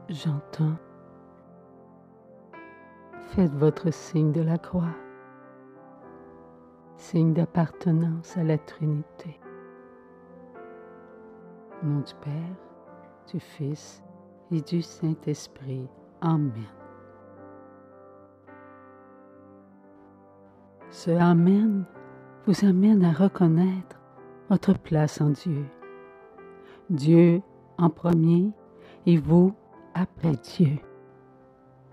J'entends. Faites votre signe de la croix, signe d'appartenance à la Trinité. Au nom du Père, du Fils et du Saint-Esprit. Amen. Ce Amen vous amène à reconnaître votre place en Dieu. Dieu en premier et vous après Dieu.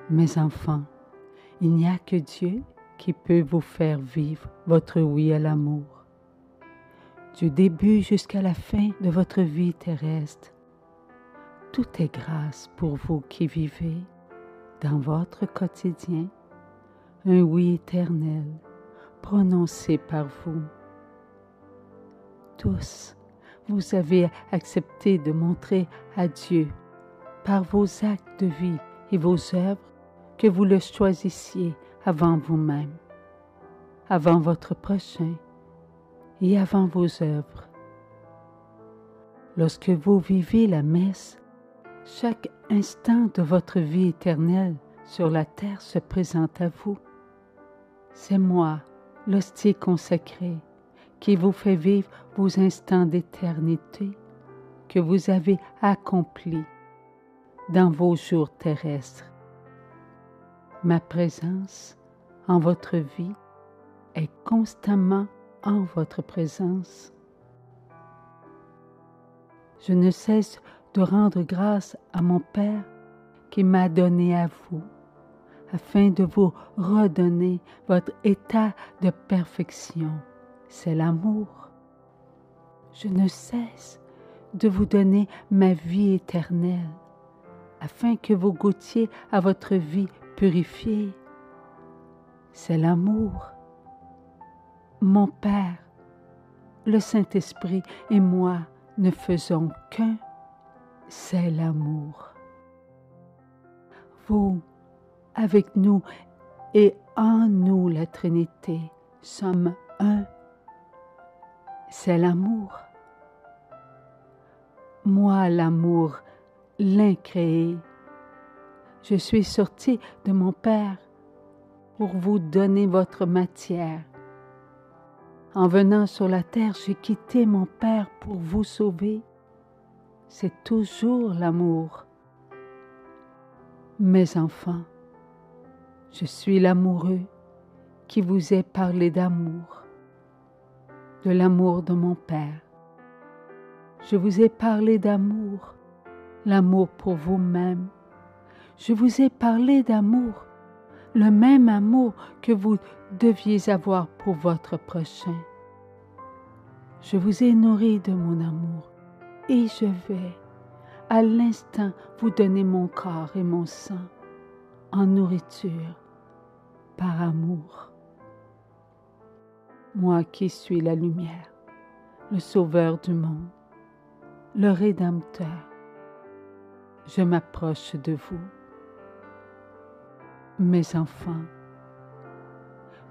Mes enfants, il n'y a que Dieu qui peut vous faire vivre votre oui à l'amour. Du début jusqu'à la fin de votre vie terrestre, tout est grâce pour vous qui vivez dans votre quotidien un oui éternel prononcé par vous. Tous, vous avez accepté de montrer à Dieu par vos actes de vie et vos œuvres que vous le choisissiez avant vous-même, avant votre prochain et avant vos œuvres. Lorsque vous vivez la messe, chaque instant de votre vie éternelle sur la terre se présente à vous. C'est moi, l'hostie consacrée, qui vous fait vivre vos instants d'éternité que vous avez accomplis dans vos jours terrestres. Ma présence en votre vie est constamment en votre présence. Je ne cesse de rendre grâce à mon Père qui m'a donné à vous, afin de vous redonner votre état de perfection. C'est l'amour. Je ne cesse de vous donner ma vie éternelle, afin que vous goûtiez à votre vie purifiée. C'est l'amour. Mon Père, le Saint-Esprit et moi ne faisons qu'un, c'est l'amour. Vous, avec nous et en nous la Trinité, sommes un, c'est l'amour. Moi, l'amour, l'incréé, je suis sorti de mon Père pour vous donner votre matière. En venant sur la terre, j'ai quitté mon Père pour vous sauver. C'est toujours l'amour. Mes enfants, je suis l'amoureux qui vous ai parlé d'amour, de l'amour de mon Père. Je vous ai parlé d'amour, l'amour pour vous-même. Je vous ai parlé d'amour, le même amour que vous deviez avoir pour votre prochain. Je vous ai nourri de mon amour et je vais, à l'instant, vous donner mon corps et mon sang en nourriture par amour. Moi qui suis la lumière, le sauveur du monde, le Rédempteur, je m'approche de vous. Mes enfants,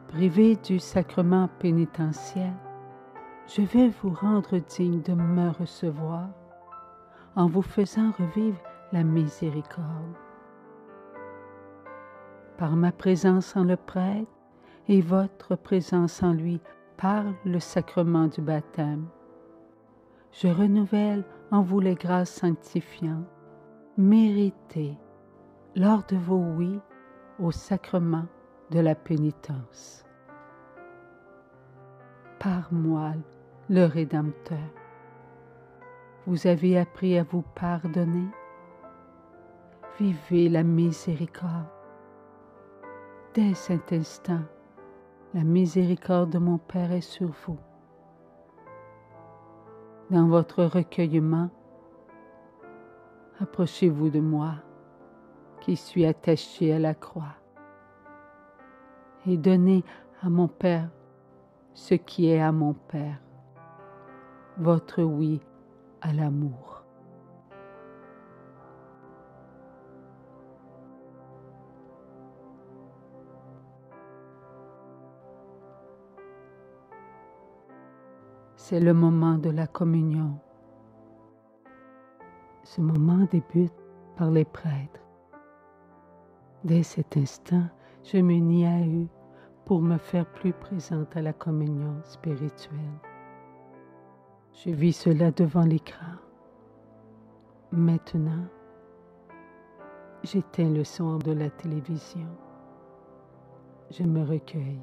privés du sacrement pénitentiel, je vais vous rendre digne de me recevoir en vous faisant revivre la miséricorde. Par ma présence en le prêtre et votre présence en lui par le sacrement du baptême, je renouvelle en vous les grâces sanctifiantes méritées lors de vos oui au sacrement de la pénitence. Par moi, le Rédempteur, vous avez appris à vous pardonner. Vivez la miséricorde. Dès cet instant, la miséricorde de mon Père est sur vous. Dans votre recueillement, approchez-vous de moi, qui suis attaché à la croix, et donnez à mon Père ce qui est à mon Père, votre oui à l'amour. C'est le moment de la communion. Ce moment débute par les prêtres. Dès cet instant, je m'unis à eux pour me faire plus présente à la communion spirituelle. Je vis cela devant l'écran. Maintenant, j'éteins le son de la télévision. Je me recueille.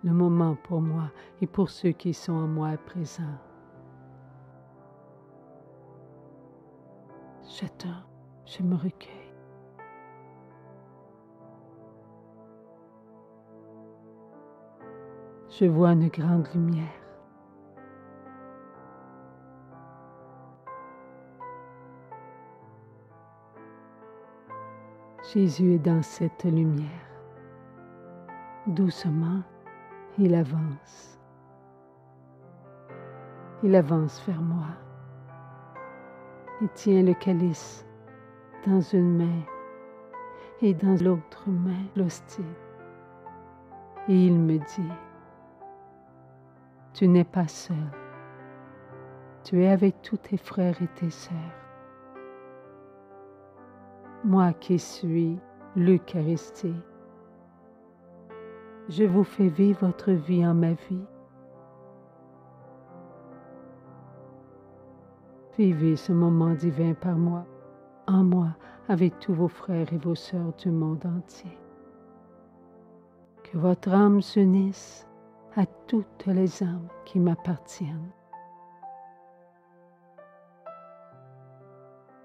Le moment pour moi et pour ceux qui sont en moi à présent. J'attends, je me recueille. Je vois une grande lumière. Jésus est dans cette lumière. Doucement, il avance. Il avance vers moi. Il tient le calice dans une main et dans l'autre main l'hostie. Et il me dit, tu n'es pas seul. Tu es avec tous tes frères et tes sœurs. Moi qui suis l'Eucharistie, je vous fais vivre votre vie en ma vie. Vivez ce moment divin par moi, en moi, avec tous vos frères et vos sœurs du monde entier. Que votre âme s'unisse à toutes les âmes qui m'appartiennent.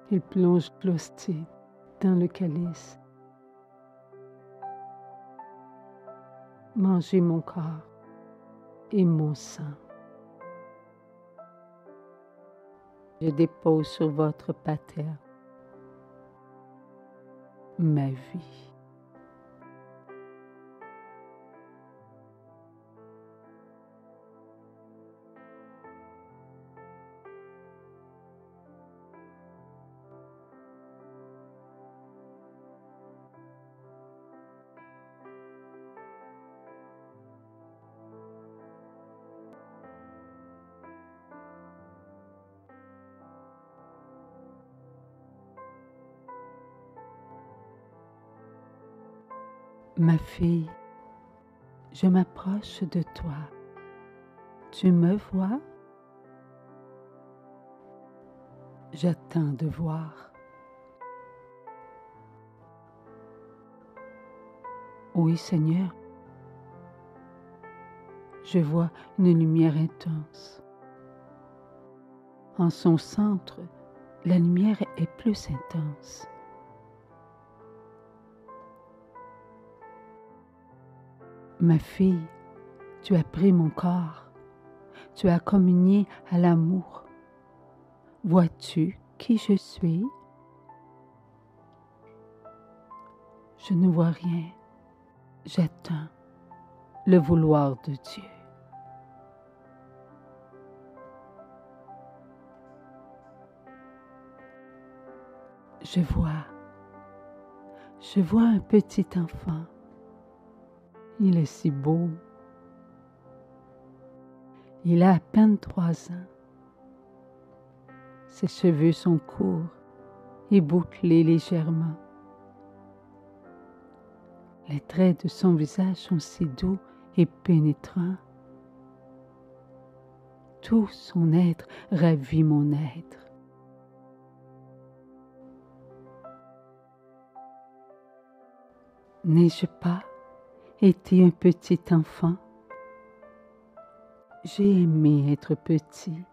Il plonge l'hostie dans le calice. Mangez mon corps et mon sang. Je dépose sur votre patère ma vie. Ma fille, je m'approche de toi. Tu me vois? J'attends de voir. Oui, Seigneur, je vois une lumière intense. En son centre, la lumière est plus intense. Ma fille, tu as pris mon corps, tu as communié à l'amour. Vois-tu qui je suis? Je ne vois rien, j'attends le vouloir de Dieu. Je vois un petit enfant. Il est si beau. Il a à peine 3 ans. Ses cheveux sont courts et bouclés légèrement. Les traits de son visage sont si doux et pénétrants. Tout son être ravit mon être. N'ai-je pas été un petit enfant? J'ai aimé être petit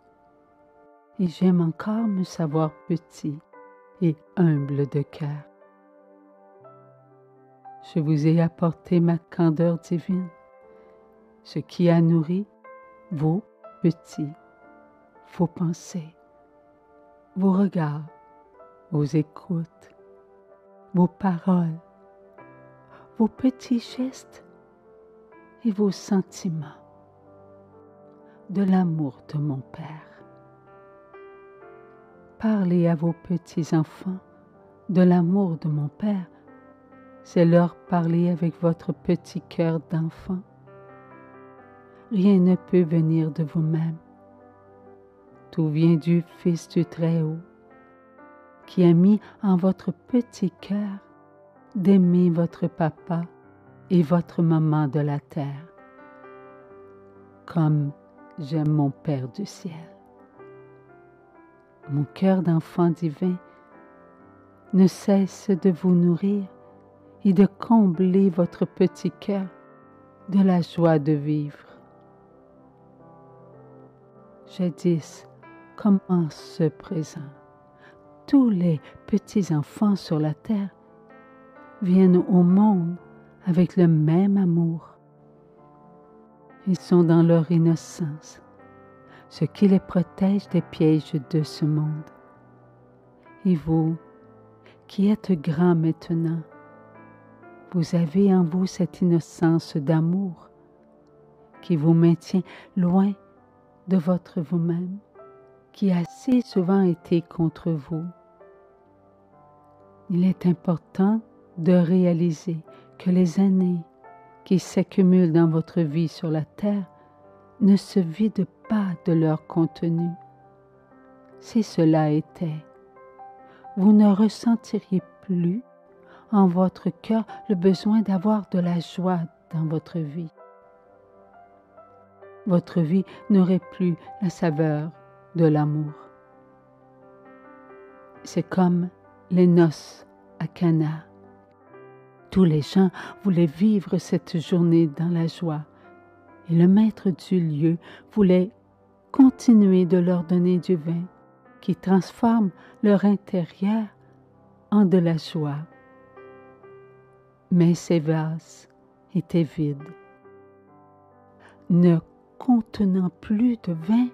et j'aime encore me savoir petit et humble de cœur. Je vous ai apporté ma candeur divine, ce qui a nourri vos petits, vos pensées, vos regards, vos écoutes, vos paroles, vos petits gestes et vos sentiments de l'amour de mon Père. Parlez à vos petits-enfants de l'amour de mon Père, c'est leur parler avec votre petit cœur d'enfant rien ne peut venir de vous-même. Tout vient du Fils du Très-Haut, qui a mis en votre petit cœur d'aimer votre papa et votre maman de la terre, comme j'aime mon Père du ciel. Mon cœur d'enfant divin ne cesse de vous nourrir et de combler votre petit cœur de la joie de vivre. Jadis, comme en ce présent, tous les petits-enfants sur la terre viennent au monde avec le même amour. Ils sont dans leur innocence, ce qui les protège des pièges de ce monde. Et vous, qui êtes grands maintenant, vous avez en vous cette innocence d'amour qui vous maintient loin de votre vous-même, qui a si souvent été contre vous. Il est important de réaliser que les années qui s'accumulent dans votre vie sur la terre ne se vident pas de leur contenu. Si cela était, vous ne ressentiriez plus en votre cœur le besoin d'avoir de la joie dans votre vie. Votre vie n'aurait plus la saveur de l'amour. C'est comme les noces à Cana. Tous les gens voulaient vivre cette journée dans la joie et le maître du lieu voulait continuer de leur donner du vin qui transforme leur intérieur en de la joie. Mais ces vases étaient vides. Ne contenant plus de vin,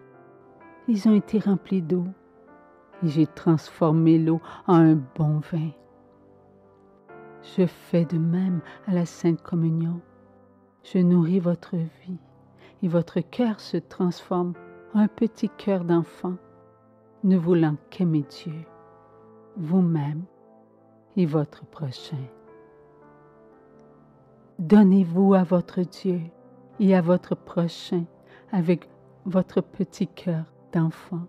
ils ont été remplis d'eau et j'ai transformé l'eau en un bon vin. Je fais de même à la Sainte Communion. Je nourris votre vie et votre cœur se transforme en un petit cœur d'enfant, ne voulant qu'aimer Dieu, vous-même et votre prochain. Donnez-vous à votre Dieu et à votre prochain avec votre petit cœur d'enfant.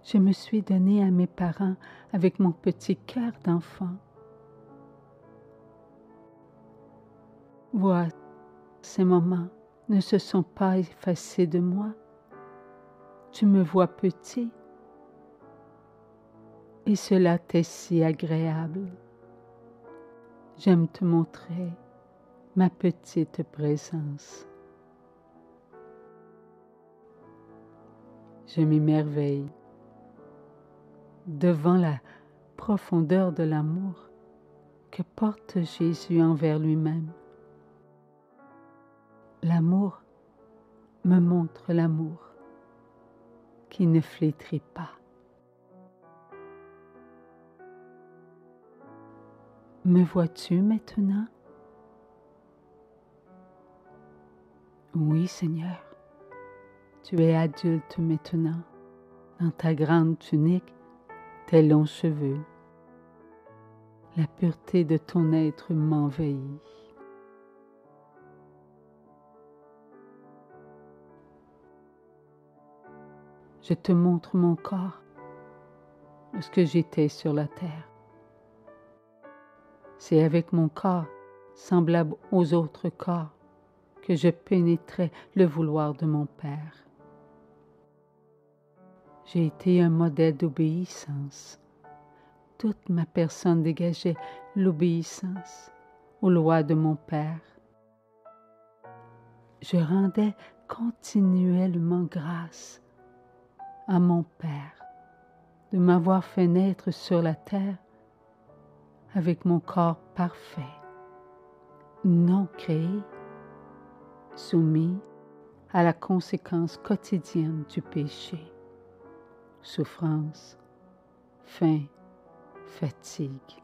Je me suis donné à mes parents avec mon petit cœur d'enfant. Vois, ces moments ne se sont pas effacés de moi. Tu me vois petit et cela t'est si agréable. J'aime te montrer ma petite présence. Je m'émerveille devant la profondeur de l'amour que porte Jésus envers lui-même. L'amour me montre l'amour qui ne flétrit pas. Me vois-tu maintenant? Oui, Seigneur, tu es adulte maintenant, dans ta grande tunique, tes longs cheveux. La pureté de ton être m'envahit. Je te montre mon corps lorsque j'étais sur la terre. C'est avec mon corps, semblable aux autres corps, que je pénétrais le vouloir de mon Père. J'ai été un modèle d'obéissance. Toute ma personne dégageait l'obéissance aux lois de mon Père. Je rendais continuellement grâce à mon Père de m'avoir fait naître sur la terre avec mon corps parfait, non créé, soumis à la conséquence quotidienne du péché, souffrance, faim, fatigue.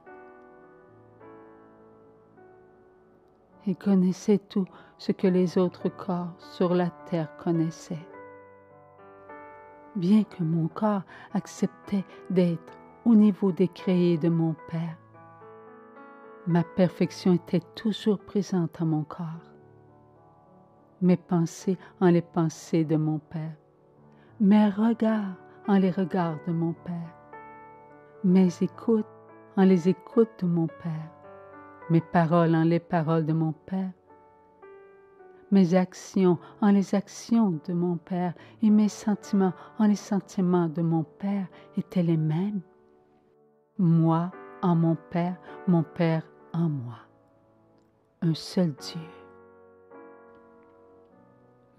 Il connaissait tout ce que les autres corps sur la terre connaissaient. Bien que mon corps acceptait d'être au niveau des créés de mon Père, ma perfection était toujours présente à mon corps. mes pensées en les pensées de mon Père, mes regards en les regards de mon Père, mes écoutes en les écoutes de mon Père, mes paroles en les paroles de mon Père, mes actions en les actions de mon Père et mes sentiments en les sentiments de mon Père étaient les mêmes. Moi en mon Père en moi. Un seul Dieu.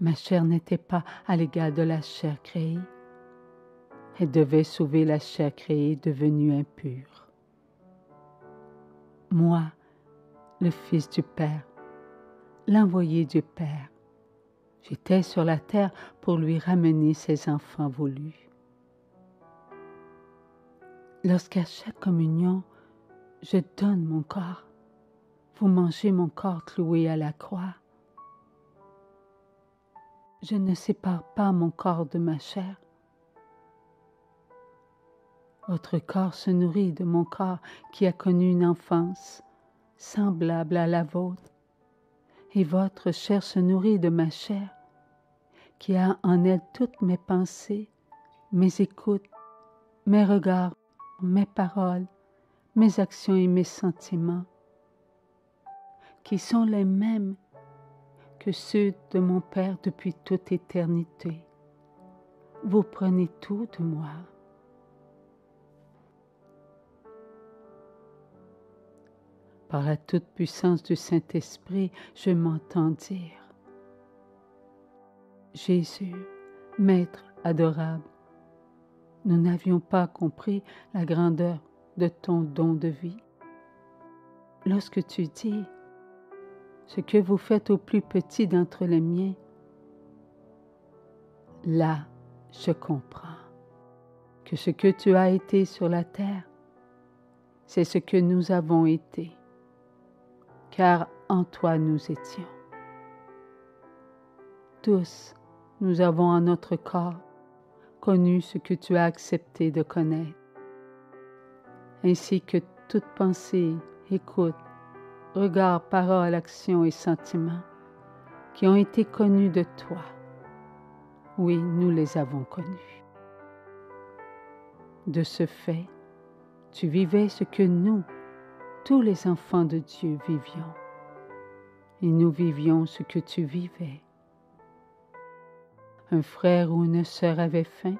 Ma chair n'était pas à l'égal de la chair créée. Elle devait sauver la chair créée devenue impure. Moi, le Fils du Père, l'envoyé du Père, j'étais sur la terre pour lui ramener ses enfants voulus. Lorsqu'à chaque communion, je donne mon corps, vous mangez mon corps cloué à la croix. Je ne sépare pas mon corps de ma chair. Votre corps se nourrit de mon corps qui a connu une enfance semblable à la vôtre, et votre chair se nourrit de ma chair qui a en elle toutes mes pensées, mes écoutes, mes regards, mes paroles, mes actions et mes sentiments, qui sont les mêmes que ceux de mon Père depuis toute éternité. Vous prenez tout de moi. Par la toute-puissance du Saint-Esprit, je m'entends dire: Jésus, Maître adorable, nous n'avions pas compris la grandeur de ton don de vie. Lorsque tu dis: ce que vous faites au plus petit d'entre les miens, là, je comprends que ce que tu as été sur la terre, c'est ce que nous avons été, car en toi nous étions. Tous, nous avons en notre corps connu ce que tu as accepté de connaître, ainsi que toute pensée, écoute, regard, parole, action et sentiment qui ont été connus de toi. Oui, nous les avons connus. De ce fait, tu vivais ce que nous, tous les enfants de Dieu, vivions. Et nous vivions ce que tu vivais. Un frère ou une sœur avait faim,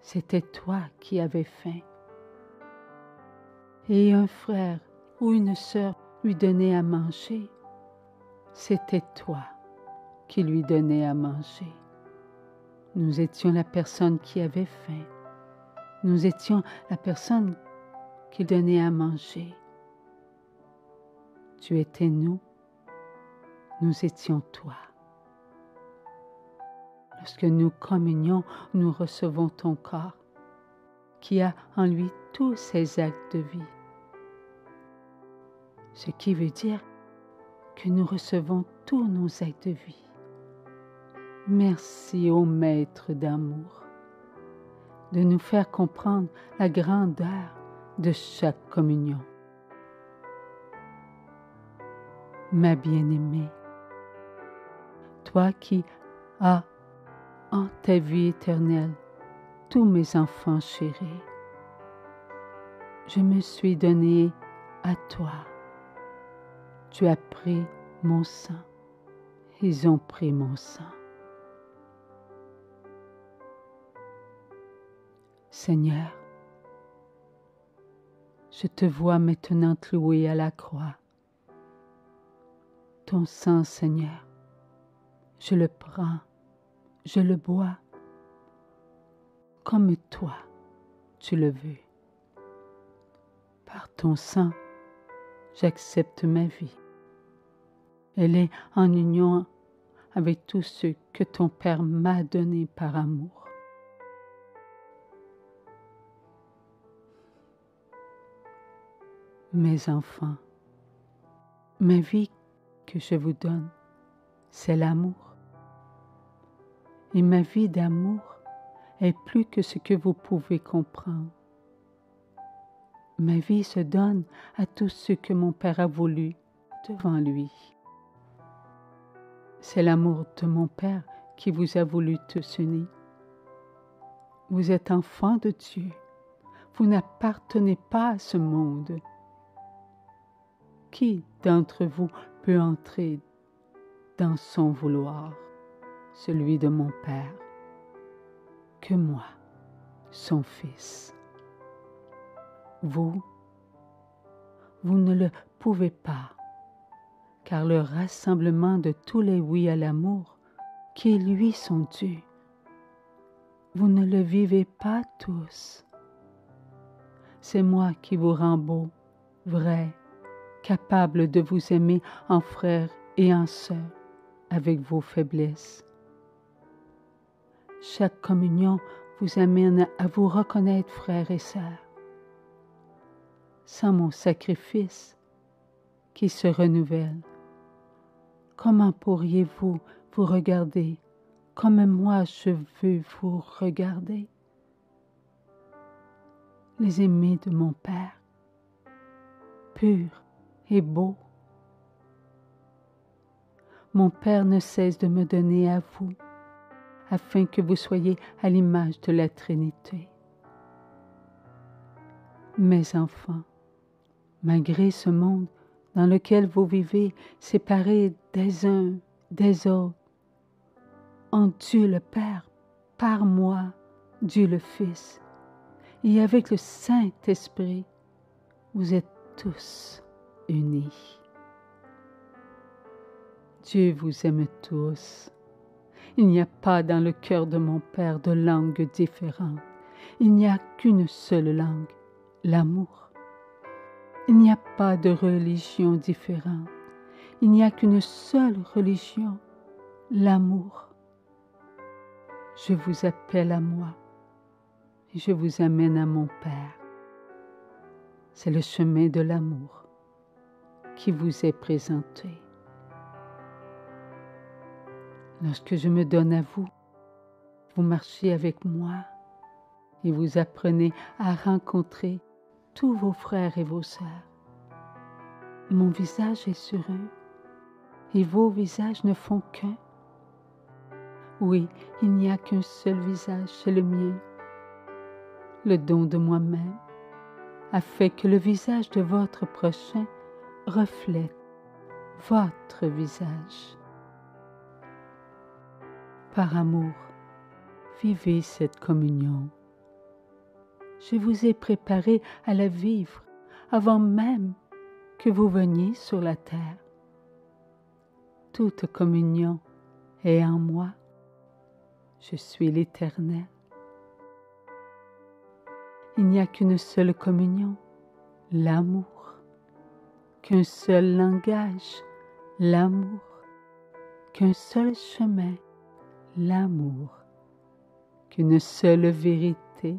c'était toi qui avais faim. Et un frère ou une sœur lui donnait à manger, c'était toi qui lui donnais à manger. Nous étions la personne qui avait faim. Nous étions la personne qui donnait à manger. Tu étais nous, nous étions toi. Lorsque nous communions, nous recevons ton corps, qui a en lui tous ses actes de vie. Ce qui veut dire que nous recevons tous nos actes de vie. Merci ô Maître d'amour de nous faire comprendre la grandeur de chaque communion. Ma bien-aimée, toi qui as en ta vie éternelle tous mes enfants chéris, je me suis donné à toi. Tu as pris mon sang, ils ont pris mon sang. Seigneur, je te vois maintenant cloué à la croix. Ton sang, Seigneur, je le prends, je le bois, comme toi, tu le veux. Par ton sang, j'accepte ma vie. Elle est en union avec tout ce que ton Père m'a donné par amour. Mes enfants, ma vie que je vous donne, c'est l'amour. Et ma vie d'amour est plus que ce que vous pouvez comprendre. Ma vie se donne à tout ce que mon Père a voulu devant lui. C'est l'amour de mon Père qui vous a voulu tous unis. Vous êtes enfants de Dieu. Vous n'appartenez pas à ce monde. Qui d'entre vous peut entrer dans son vouloir, celui de mon Père, que moi, son Fils? Vous ne le pouvez pas, car le rassemblement de tous les oui à l'amour, qui est lui son Dieu, vous ne le vivez pas tous. C'est moi qui vous rends beau, vrai, capable de vous aimer en frère et en sœur, avec vos faiblesses. Chaque communion vous amène à vous reconnaître frères et sœurs. Sans mon sacrifice qui se renouvelle, comment pourriez-vous vous regarder comme moi je veux vous regarder? Les aimés de mon Père, purs et beaux. Mon Père ne cesse de me donner à vous, afin que vous soyez à l'image de la Trinité. Mes enfants, malgré ce monde dans lequel vous vivez séparés des uns des autres, en Dieu le Père, par moi, Dieu le Fils, et avec le Saint-Esprit, vous êtes tous unis. Dieu vous aime tous. Il n'y a pas dans le cœur de mon Père de langue différente. Il n'y a qu'une seule langue, l'amour. Il n'y a pas de religion différente. Il n'y a qu'une seule religion, l'amour. Je vous appelle à moi et je vous amène à mon Père. C'est le chemin de l'amour qui vous est présenté. Lorsque je me donne à vous, vous marchez avec moi et vous apprenez à rencontrer tous vos frères et vos sœurs. Mon visage est sur eux et vos visages ne font qu'un. Oui, il n'y a qu'un seul visage, c'est le mien, le don de moi-même, afin que le visage de votre prochain reflète votre visage. Par amour, vivez cette communion. Je vous ai préparé à la vivre avant même que vous veniez sur la terre. Toute communion est en moi. Je suis l'Éternel. Il n'y a qu'une seule communion, l'amour. Qu'un seul langage, l'amour. Qu'un seul chemin, l'amour. Qu'une seule vérité,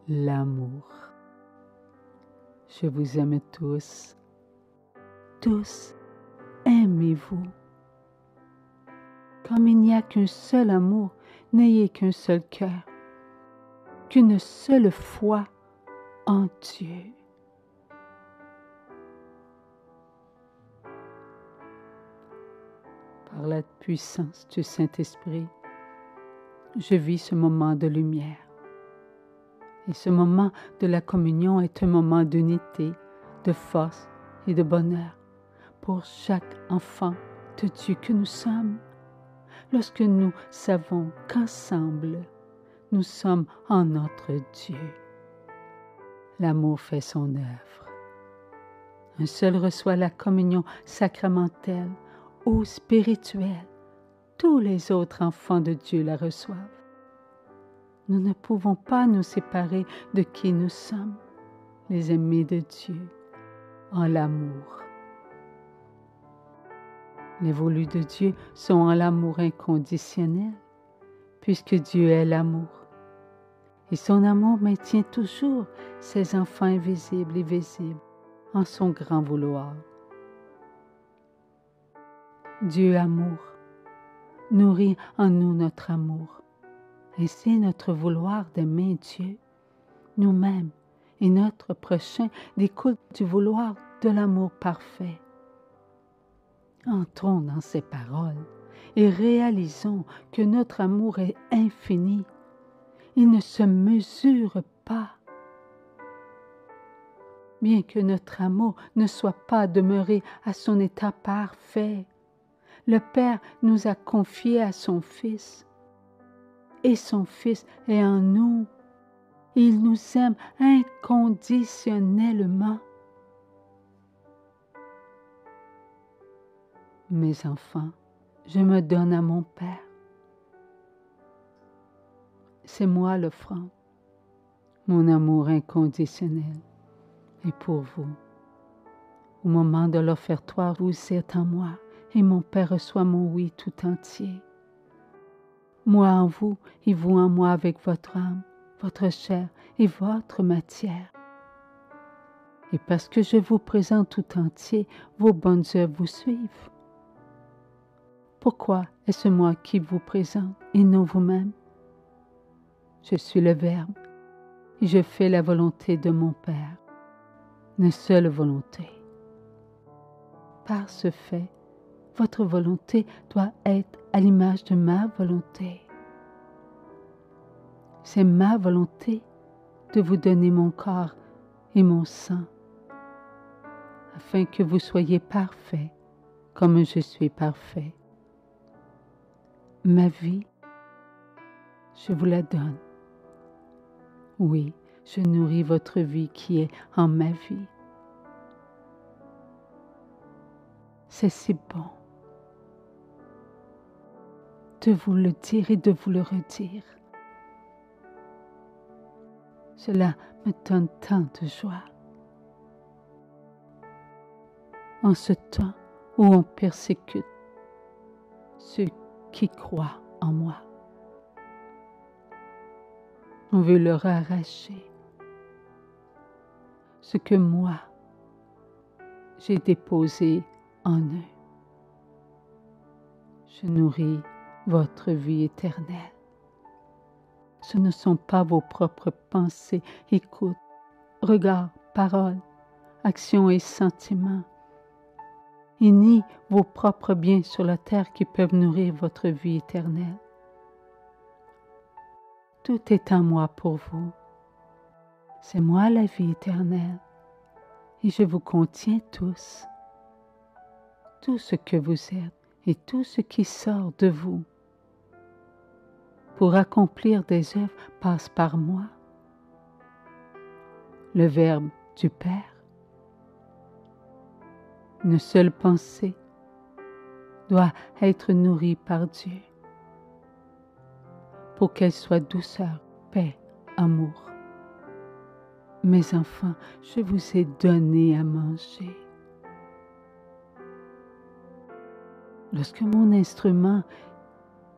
l'amour. Je vous aime tous. Tous, aimez-vous. Comme il n'y a qu'un seul amour, n'ayez qu'un seul cœur, qu'une seule foi en Dieu. Par la puissance du Saint-Esprit, je vis ce moment de lumière. Et ce moment de la communion est un moment d'unité, de force et de bonheur pour chaque enfant de Dieu que nous sommes. Lorsque nous savons qu'ensemble, nous sommes en notre Dieu. L'amour fait son œuvre. Un seul reçoit la communion sacramentelle ou spirituelle. Tous les autres enfants de Dieu la reçoivent. Nous ne pouvons pas nous séparer de qui nous sommes, les aimés de Dieu, en l'amour. Les voulus de Dieu sont en l'amour inconditionnel, puisque Dieu est l'amour. Et son amour maintient toujours ses enfants invisibles et visibles en son grand vouloir. Dieu amour nourrit en nous notre amour. Ainsi notre vouloir d'aimer Dieu, nous-mêmes et notre prochain découle du vouloir de l'amour parfait. Entrons dans ces paroles et réalisons que notre amour est infini. Il ne se mesure pas. Bien que notre amour ne soit pas demeuré à son état parfait, le Père nous a confiés à son Fils. Et son Fils est en nous. Il nous aime inconditionnellement. Mes enfants, je me donne à mon Père. C'est moi l'offrande. Mon amour inconditionnel est pour vous. Au moment de l'offertoire, vous êtes en moi et mon Père reçoit mon oui tout entier. Moi en vous et vous en moi avec votre âme, votre chair et votre matière. Et parce que je vous présente tout entier, vos bonnes œuvres vous suivent. Pourquoi est-ce moi qui vous présente et non vous-même? Je suis le Verbe et je fais la volonté de mon Père, une seule volonté. Par ce fait, votre volonté doit être à l'image de ma volonté. C'est ma volonté de vous donner mon corps et mon sang, afin que vous soyez parfaits comme je suis parfait. Ma vie, je vous la donne. Oui, je nourris votre vie qui est en ma vie. C'est si bon de vous le dire et de vous le redire. Cela me donne tant de joie. En ce temps où on persécute ceux qui croient en moi, on veut leur arracher ce que moi, j'ai déposé en eux. Je nourris votre vie éternelle. Ce ne sont pas vos propres pensées, écoute, regards, paroles, actions et sentiments, et ni vos propres biens sur la terre qui peuvent nourrir votre vie éternelle. Tout est en moi pour vous. C'est moi la vie éternelle, et je vous contiens tous. Tout ce que vous êtes et tout ce qui sort de vous pour accomplir des œuvres passe par moi. Le Verbe du Père. Une seule pensée doit être nourrie par Dieu pour qu'elle soit douceur, paix, amour. Mes enfants, je vous ai donné à manger. Lorsque mon instrument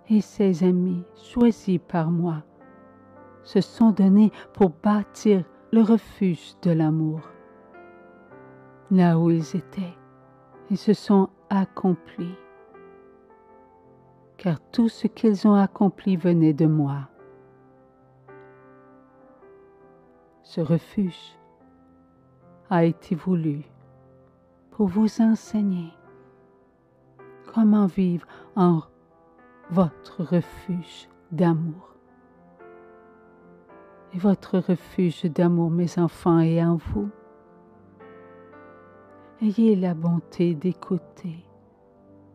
et ses amis, choisis par moi, se sont donnés pour bâtir le refuge de l'amour, là où ils étaient, ils se sont accomplis, car tout ce qu'ils ont accompli venait de moi. Ce refuge a été voulu pour vous enseigner comment vivre en votre refuge d'amour. Et votre refuge d'amour, mes enfants, est en vous. Ayez la bonté d'écouter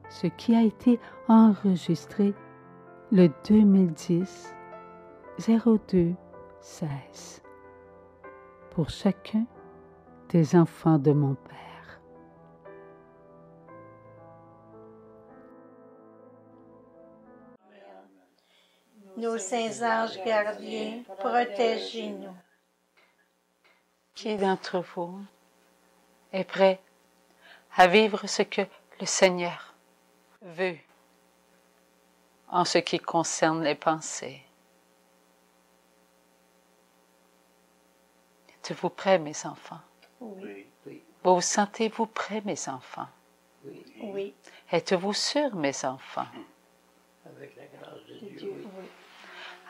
ce qui a été enregistré le 2010 02 16 pour chacun des enfants de mon Père. Nos saints anges gardiens, protégez-nous. Qui d'entre vous est prêt à vivre ce que le Seigneur veut en ce qui concerne les pensées? Êtes-vous prêts, mes enfants? Oui. Vous vous sentez-vous prêts, mes enfants? Oui. Êtes-vous sûrs, mes enfants? Avec la grâce de Dieu. Oui.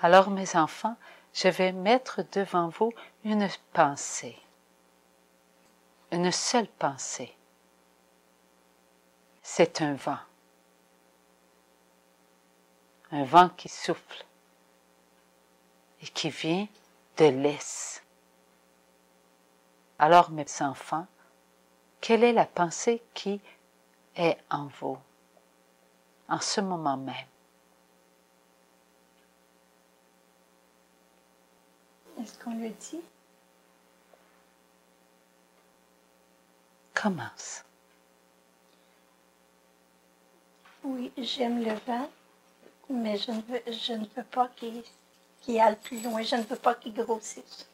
Alors, mes enfants, je vais mettre devant vous une pensée. Une seule pensée. c'est un vent qui souffle et qui vient de l'Est. Alors, mes enfants, quelle est la pensée qui est en vous, en ce moment même? Est-ce qu'on le dit? Commence. Oui, j'aime le vent, mais je ne veux pas qu'il aille plus loin. Je ne veux pas qu'il grossisse.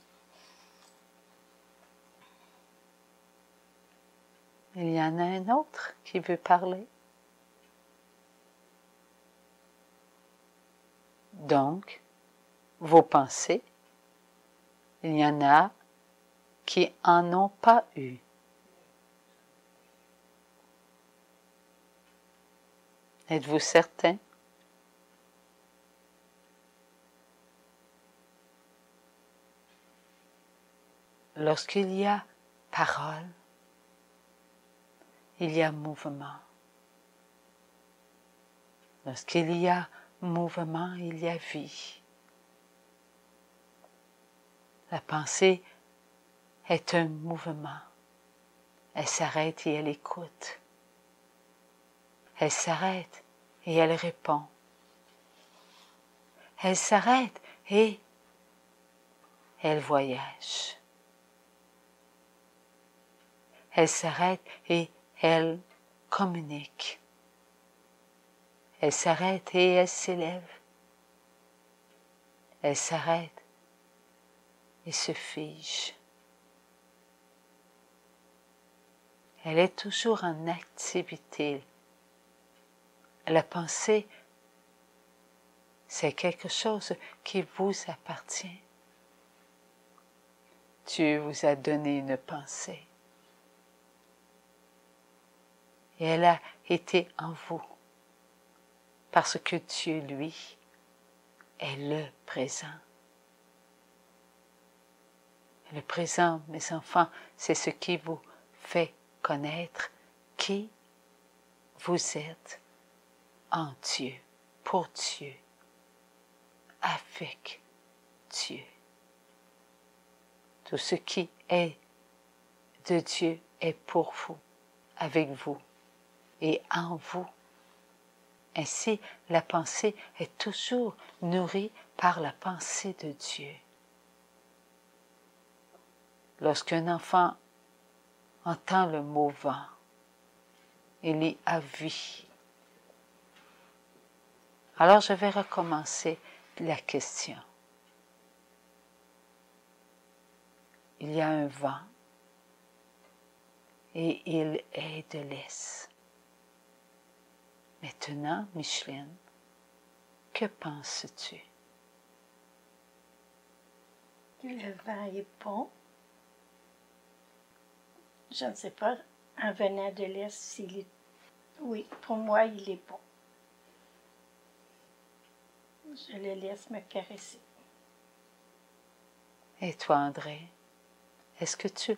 Il y en a un autre qui veut parler. Donc, vos pensées, il y en a qui en ont pas eu. Êtes-vous certain? Lorsqu'il y a parole, il y a mouvement. Lorsqu'il y a mouvement, il y a vie. La pensée est un mouvement. Elle s'arrête et elle écoute. Elle s'arrête et elle répond. Elle s'arrête et elle voyage. Elle s'arrête et elle communique. Elle s'arrête et elle s'élève. Elle s'arrête et se fige. Elle est toujours en activité. La pensée, c'est quelque chose qui vous appartient. Dieu vous a donné une pensée. Et elle a été en vous. Parce que Dieu, lui, est le présent. Le présent, mes enfants, c'est ce qui vous fait connaître qui vous êtes en Dieu, pour Dieu, avec Dieu. Tout ce qui est de Dieu est pour vous, avec vous et en vous. Ainsi, la pensée est toujours nourrie par la pensée de Dieu. Lorsqu'un enfant entend le mot vent, il y a vie. Alors je vais recommencer la question. Il y a un vent et il est de l'Est. Maintenant, Micheline, que penses-tu? Que le vent est bon. Je ne sais pas, en venant de l'Est, s'il est... Oui, pour moi, il est bon. Je le laisse me caresser. Et toi, André, est-ce que tu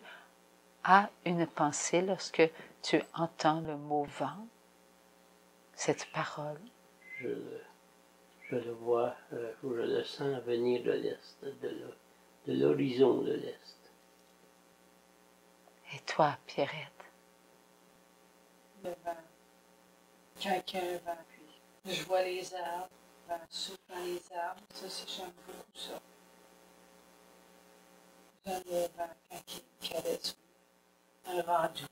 as une pensée lorsque tu entends le mot vent, cette parole? Je le vois, je le sens venir de l'Est, de l'horizon de l'Est. Et toi, Pierrette? Le vent. Quand il y a un vent, puis je vois les arbres, le vent souffle dans les arbres, ça, j'aime beaucoup ça. J'aime le vent quand il caresse un vent doux.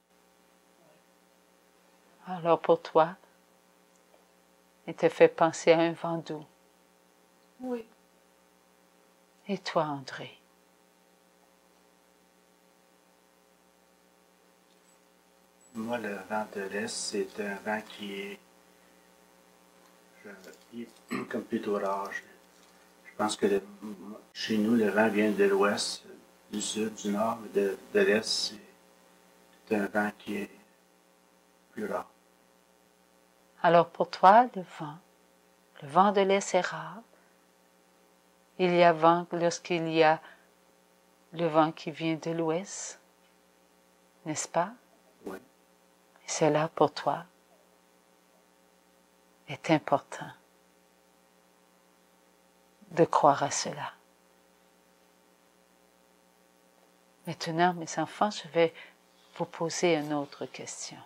Alors pour toi, il te fait penser à un vent doux. Oui. Et toi, André? Moi, le vent de l'Est, c'est un vent qui est, comme plutôt rare. Je pense que chez nous, le vent vient de l'Ouest, du Sud, du Nord, mais de l'Est, c'est un vent qui est plus rare. Alors pour toi, le vent de l'Est est rare. Il y a vent lorsqu'il y a le vent qui vient de l'Ouest, n'est-ce pas? Oui. Et c'est là pour toi. est important de croire à cela. Maintenant, mes enfants, je vais vous poser une autre question.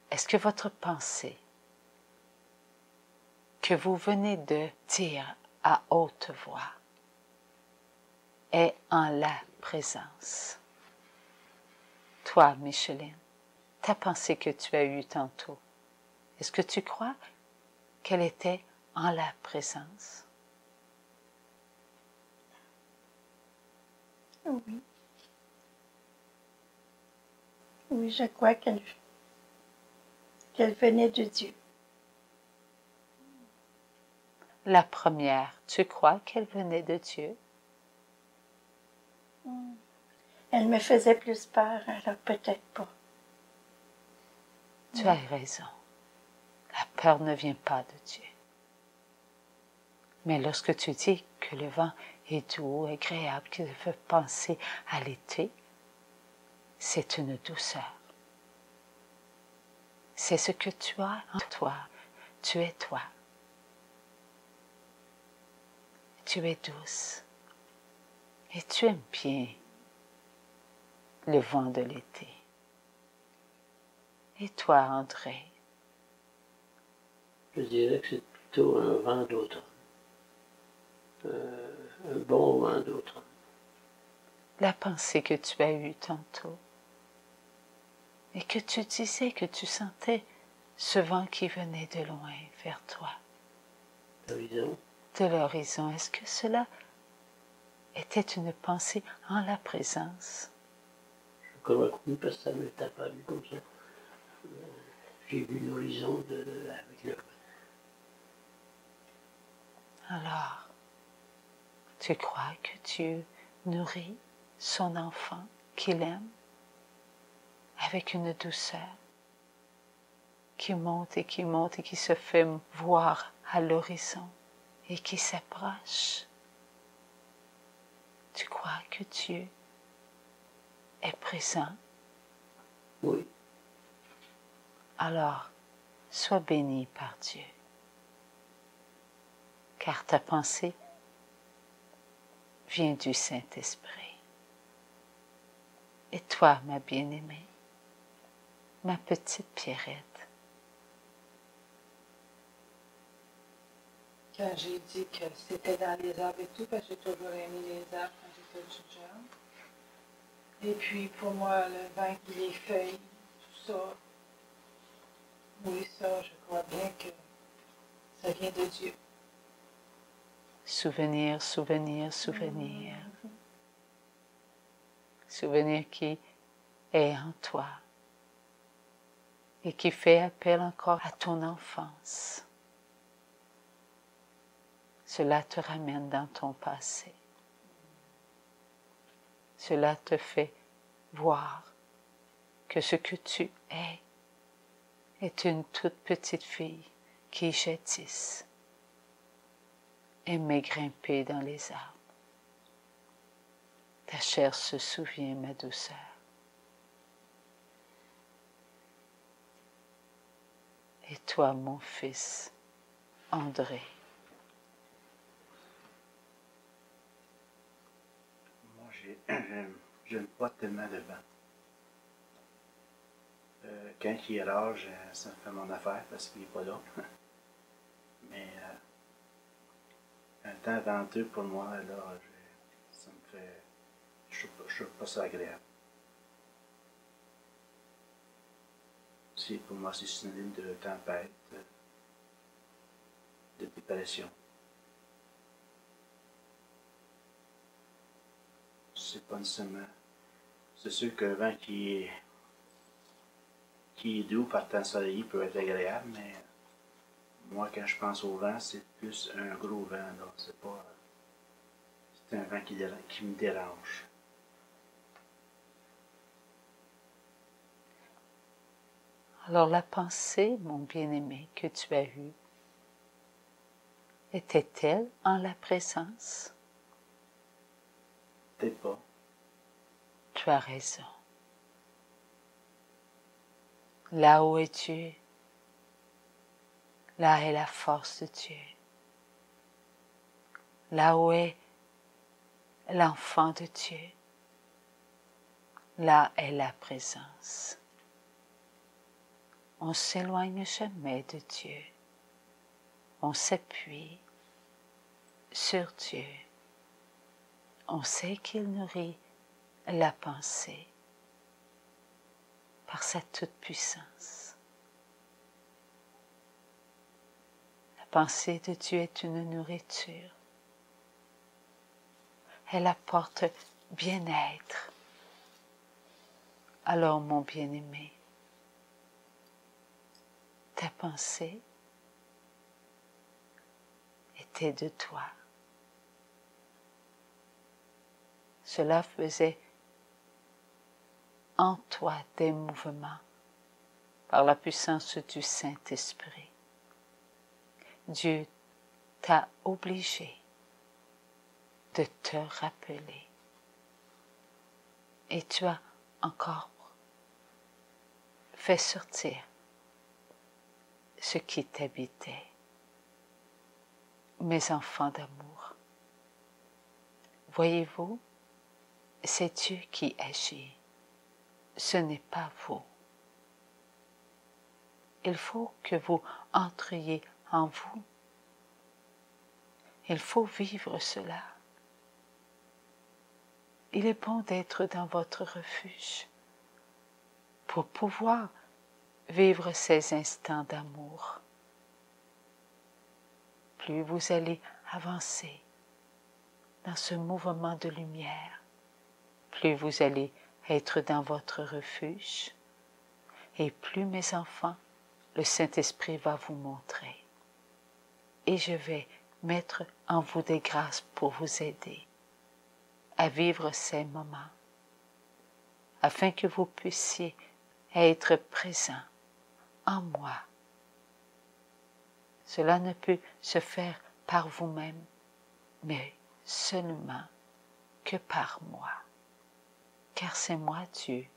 Est-ce que votre pensée que vous venez de dire à haute voix est en la présence? Toi, Micheline, ta pensée que tu as eue tantôt, est-ce que tu crois qu'elle était en la présence? Oui. Oui, je crois qu'elle venait de Dieu. La première, tu crois qu'elle venait de Dieu? Elle me faisait plus peur, alors peut-être pas. Tu as raison. La peur ne vient pas de Dieu. Mais lorsque tu dis que le vent est doux, agréable, qu'il fait penser à l'été, c'est une douceur. C'est ce que tu as en toi. Tu es toi. Tu es douce. Et tu aimes bien le vent de l'été. Et toi, André? Je dirais que c'est plutôt un vent d'automne. Un bon vent d'automne. La pensée que tu as eue tantôt, et que tu disais que tu sentais ce vent qui venait de loin vers toi, L'horizon. de l'horizon, est-ce que cela était une pensée en la présence? Je crois que oui, parce que ça ne m'est apparu comme ça. J'ai vu l'horizon avec le vent. Alors, tu crois que Dieu nourrit son enfant qu'il aime avec une douceur qui monte et qui se fait voir à l'horizon et qui s'approche? Tu crois que Dieu est présent? Oui. Alors, sois béni par Dieu, car ta pensée vient du Saint-Esprit. Et toi, ma bien-aimée, ma petite Pierrette, Quand j'ai dit que c'était dans les arbres et tout, parce que j'ai toujours aimé les arbres quand j'étais toute jeune. Et puis pour moi, le vent, les feuilles, tout ça, oui, ça, je crois bien que ça vient de Dieu. souvenir, souvenir, souvenir. Souvenir qui est en toi et qui fait appel encore à ton enfance. Cela te ramène dans ton passé. Cela te fait voir que ce que tu es est une toute petite fille qui jadis aimait grimper dans les arbres. Ta chair se souvient, ma douceur. Et toi, mon fils, André, Moi, j'aime pas tellement le vent. Quand il est rare, ça me fait mon affaire parce qu'il n'est pas là. Mais un temps venteux pour moi, là, ça me fait. Je trouve pas ça agréable. Pour moi, c'est synonyme de tempête, de dépression. C'est pas nécessairement. C'est sûr qu'un vent qui est doux par temps ensoleillé peut être agréable, mais moi, quand je pense au vent, c'est plus un gros vent, là. C'est pas. C'est un vent qui me dérange. alors la pensée, mon bien-aimé, que tu as eue, était-elle en la présence? Peut-être pas. Tu as raison. Là où es-tu? Là est la force de Dieu. Là où est l'enfant de Dieu, là est la présence. On ne s'éloigne jamais de Dieu. On s'appuie sur Dieu. On sait qu'il nourrit la pensée par sa toute-puissance. La pensée de Dieu est une nourriture. Elle apporte bien-être. Alors, mon bien-aimé, ta pensée était de toi. Cela faisait en toi des mouvements par la puissance du Saint-Esprit. Dieu t'a obligé de te rappeler. Et tu as encore fait sortir ce qui t'habitait. Mes enfants d'amour, voyez-vous, c'est Dieu qui agit. Ce n'est pas vous. Il faut que vous entriez en vous. Il faut vivre cela. Il est bon d'être dans votre refuge pour pouvoir vivre ces instants d'amour. Plus vous allez avancer dans ce mouvement de lumière, plus vous allez être dans votre refuge, et plus, mes enfants, le Saint-Esprit va vous montrer. Et je vais mettre en vous des grâces pour vous aider à vivre ces moments, afin que vous puissiez être présents en moi. Cela ne peut se faire par vous-même, mais seulement que par moi. Car c'est moi Dieu,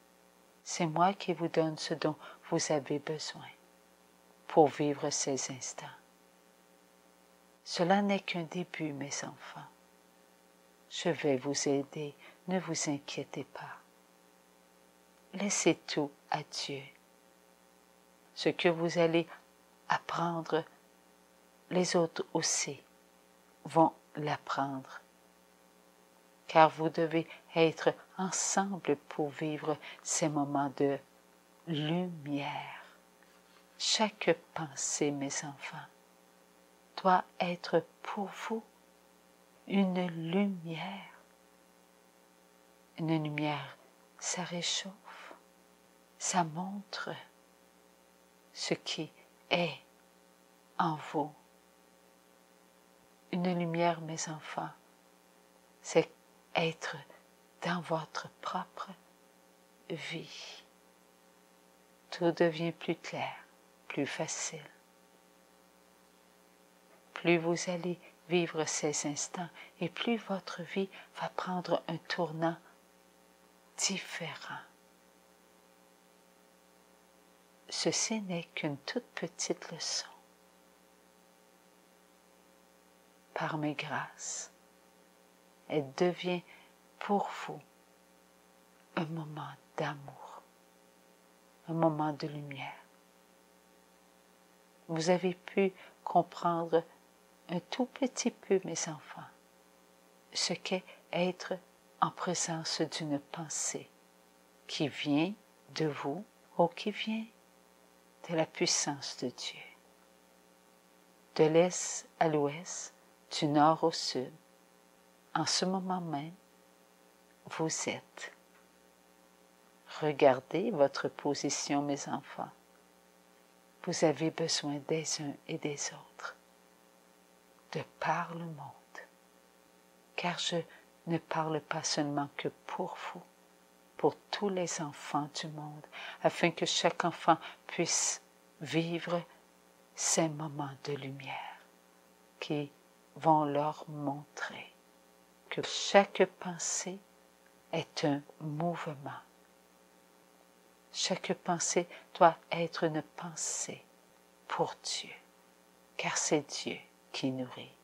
c'est moi qui vous donne ce dont vous avez besoin pour vivre ces instants. Cela n'est qu'un début, mes enfants. Je vais vous aider, ne vous inquiétez pas. Laissez tout à Dieu. Ce que vous allez apprendre, les autres aussi vont l'apprendre. Car vous devez être ensemble pour vivre ces moments de lumière. Chaque pensée, mes enfants, doit être pour vous une lumière. Une lumière, ça réchauffe, ça montre ce qui est en vous. Une lumière, mes enfants, c'est être dans votre propre vie. Tout devient plus clair, plus facile. Plus vous allez vivre ces instants et plus votre vie va prendre un tournant différent. Ceci n'est qu'une toute petite leçon. Par mes grâces, elle devient pour vous un moment d'amour, un moment de lumière. Vous avez pu comprendre un tout petit peu, mes enfants, ce qu'est être en présence d'une pensée qui vient de vous ou qui vient de la puissance de Dieu. De l'est à l'ouest, du nord au sud, en ce moment même, vous êtes. Regardez votre position, mes enfants. Vous avez besoin des uns et des autres, de par le monde, car je ne parle pas seulement que pour vous, pour tous les enfants du monde, afin que chaque enfant puisse vivre ces moments de lumière qui vont leur montrer que chaque pensée est un mouvement. Chaque pensée doit être une pensée pour Dieu. car c'est Dieu qui nourrit.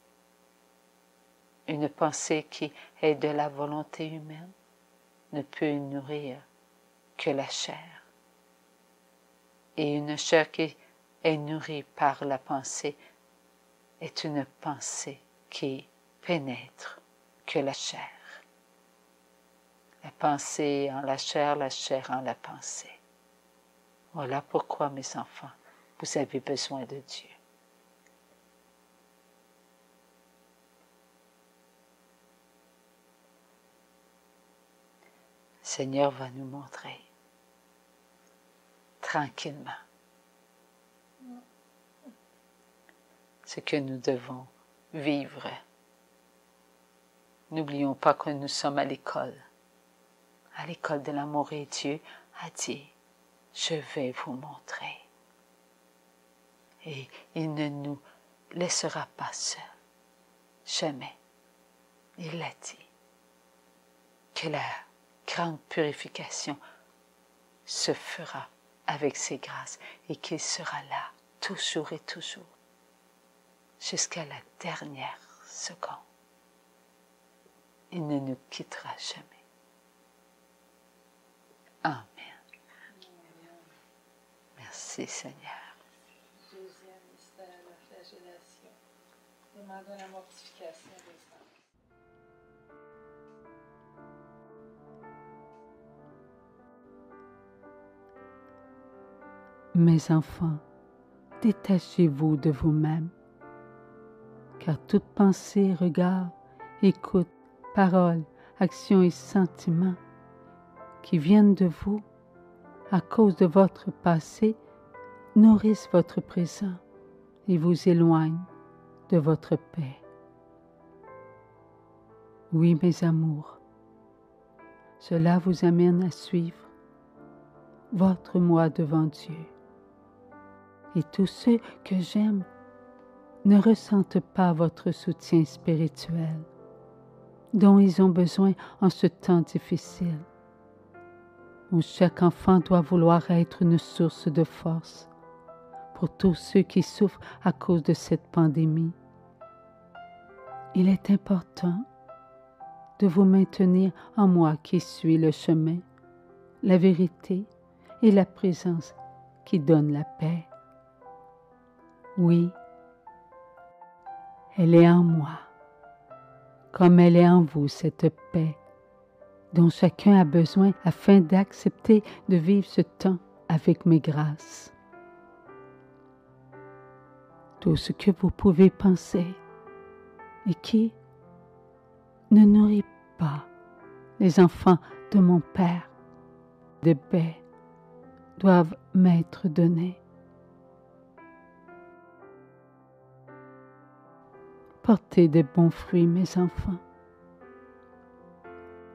Une pensée qui est de la volonté humaine ne peut nourrir que la chair. Et une chair qui est nourrie par la pensée est une pensée qui pénètre que la chair. La pensée en la chair en la pensée. Voilà pourquoi, mes enfants, vous avez besoin de Dieu. Le Seigneur va nous montrer tranquillement ce que nous devons vivre. N'oublions pas que nous sommes à l'école de l'amour, et Dieu a dit, je vais vous montrer. Et il ne nous laissera pas seuls, jamais. Il l'a dit, que la grande purification se fera avec ses grâces et qu'il sera là, toujours et toujours, jusqu'à la dernière seconde. Il ne nous quittera jamais. Amen. Merci Seigneur. Deuxième mystère, la flagellation. Demandons la mortification des anges. Mes enfants, détachez-vous de vous-même, car toute pensée, regard, écoute, parole, action et sentiment qui viennent de vous à cause de votre passé nourrissent votre présent et vous éloignent de votre paix. Oui, mes amours, cela vous amène à suivre votre moi devant Dieu. Et tous ceux que j'aime ne ressentent pas votre soutien spirituel dont ils ont besoin en ce temps difficile, où chaque enfant doit vouloir être une source de force pour tous ceux qui souffrent à cause de cette pandémie. Il est important de vous maintenir en moi qui suis le chemin, la vérité et la présence qui donne la paix. Oui, elle est en moi, comme elle est en vous, cette paix dont chacun a besoin afin d'accepter de vivre ce temps avec mes grâces. Tout ce que vous pouvez penser et qui ne nourrit pas les enfants de mon Père de paix doivent m'être donnés. Portez de bons fruits, mes enfants.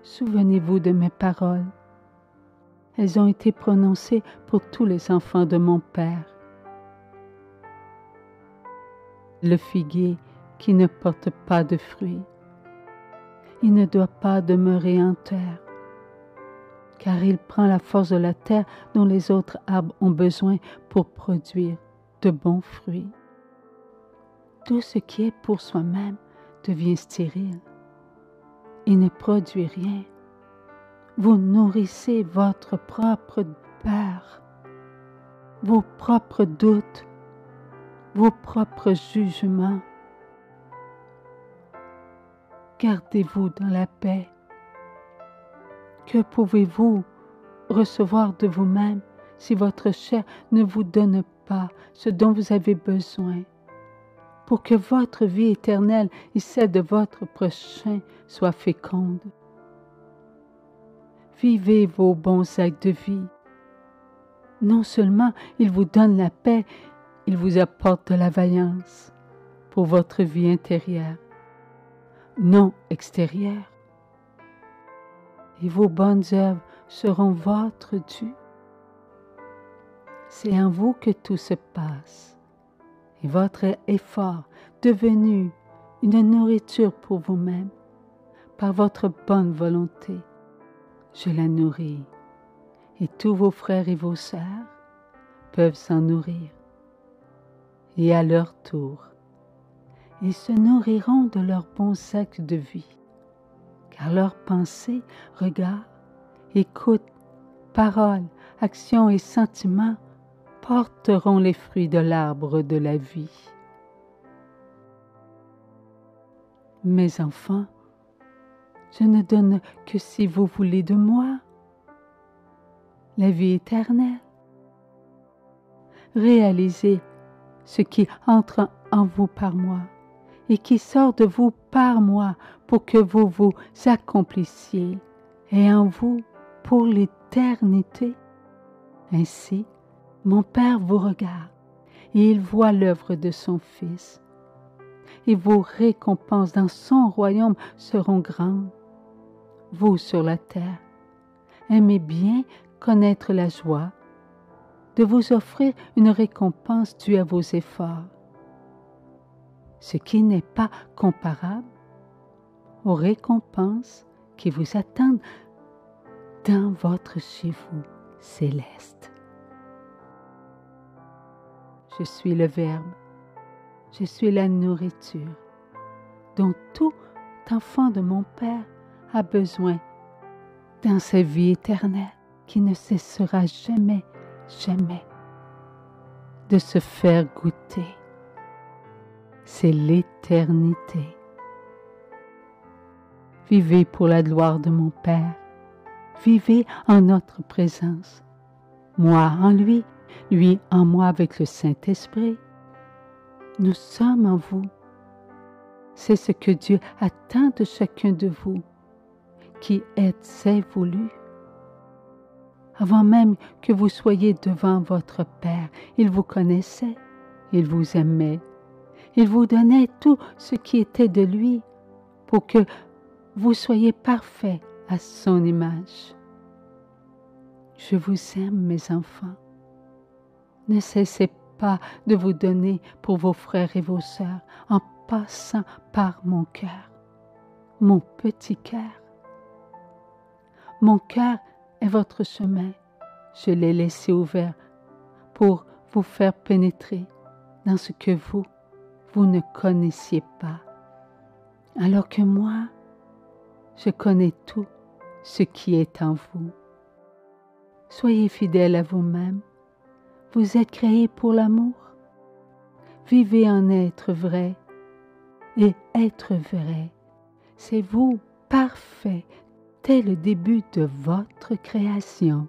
Souvenez-vous de mes paroles. Elles ont été prononcées pour tous les enfants de mon Père. Le figuier qui ne porte pas de fruits, il ne doit pas demeurer en terre, car il prend la force de la terre dont les autres arbres ont besoin pour produire de bons fruits. Tout ce qui est pour soi-même devient stérile et ne produit rien. Vous nourrissez votre propre peur, vos propres doutes, vos propres jugements. Gardez-vous dans la paix. Que pouvez-vous recevoir de vous-même si votre chair ne vous donne pas ce dont vous avez besoin pour que votre vie éternelle et celle de votre prochain soient fécondes? Vivez vos bons actes de vie. Non seulement il vous donne la paix, il vous apporte de la vaillance pour votre vie intérieure, non extérieure. Et vos bonnes œuvres seront votre dû. C'est en vous que tout se passe. Et votre effort, devenu une nourriture pour vous-même, par votre bonne volonté, je la nourris. Et tous vos frères et vos sœurs peuvent s'en nourrir. Et à leur tour, Ils se nourriront de leurs bons actes de vie, car leurs pensées, regards, écoute, paroles, actions et sentiments porteront les fruits de l'arbre de la vie. Mes enfants, je ne donne que si vous voulez de moi la vie éternelle. Réalisez ce qui entre en vous par moi et qui sort de vous par moi pour que vous vous accomplissiez et en vous pour l'éternité. Ainsi, mon Père vous regarde et il voit l'œuvre de son Fils. Et vos récompenses dans son royaume seront grandes. Vous sur la terre, aimez bien connaître la joie de vous offrir une récompense due à vos efforts, ce qui n'est pas comparable aux récompenses qui vous attendent dans votre chez vous céleste. Je suis le Verbe, je suis la nourriture dont tout enfant de mon Père a besoin dans sa vie éternelle qui ne cessera jamais, jamais de se faire goûter. C'est l'éternité. Vivez pour la gloire de mon Père. Vivez en notre présence. Moi en lui, lui en moi avec le Saint-Esprit. Nous sommes en vous. C'est ce que Dieu attend de chacun de vous, qui êtes ses voulus. Avant même que vous soyez devant votre Père, il vous connaissait, il vous aimait, il vous donnait tout ce qui était de lui pour que vous soyez parfaits à son image. Je vous aime, mes enfants. Ne cessez pas de vous donner pour vos frères et vos sœurs en passant par mon cœur, mon petit cœur. Mon cœur est votre chemin. Je l'ai laissé ouvert pour vous faire pénétrer dans ce que vous ne connaissiez pas. Alors que moi, je connais tout ce qui est en vous. Soyez fidèles à vous-même. Vous êtes créés pour l'amour. Vivez en être vrai. Et être vrai, c'est vous parfait dès le début de votre création.